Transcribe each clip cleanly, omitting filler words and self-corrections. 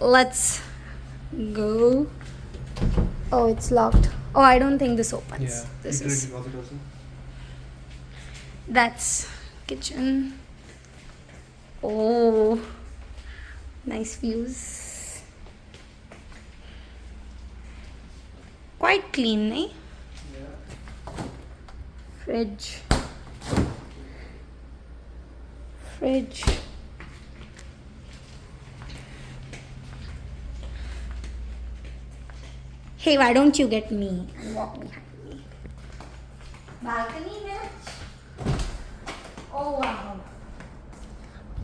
Let's go. Oh, it's locked. Oh, I don't think this opens. Yeah. This You is. could close it also. That's kitchen. Oh, nice views. Quite clean, eh? Yeah. Fridge. Hey, why don't you get me and walk behind me? Balcony there. Oh wow.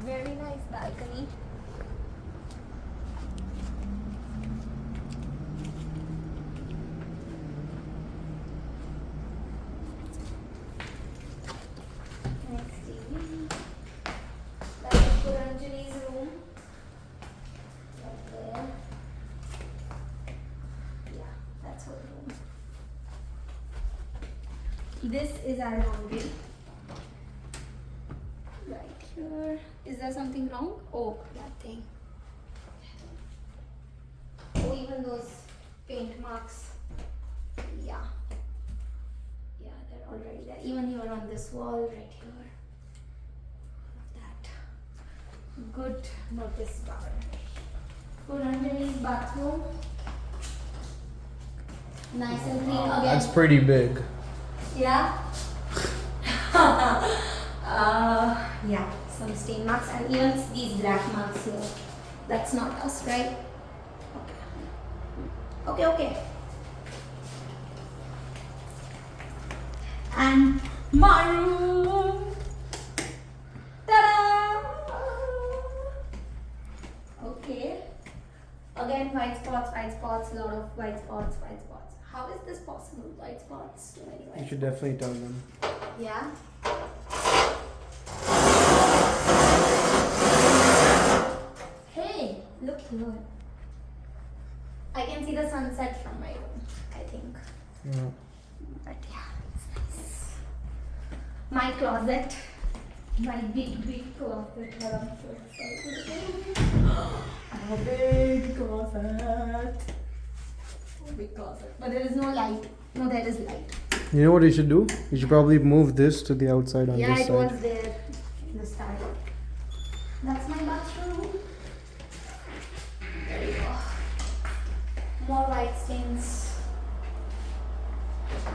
Very nice balcony. Next TV. That is Puranjali's room. Right there. Yeah, that's her room. This is our laundry. Right here. Is there something wrong? Oh, that thing. Oh, even those paint marks. Yeah. Yeah, they're already there. Even here on this wall, right here. That. Good notice power. Puranjali's bathroom. Nice and clean again. That's pretty big. Yeah. Yeah, some stain marks and even these black marks here. That's not us, right? Okay. And my room. Ta-da! Okay. Again, white spots, lot of white spots. How is this possible? White spots, so many white You should definitely tell them. Yeah. Hey, look here. I can see the sunset from my room, I think. Yeah. But yeah, it's nice. My closet. My big closet. Well, I'm so excited. A big closet. Big closet. But there is no light. No, there is light. You know what you should do? You should probably move this to the outside on Yeah, this it side. was there in the start. That's my bathroom. There you go. More white stains.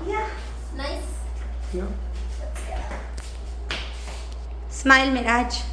Yeah, nice. Yeah. Let's get up. Smile, Miraj.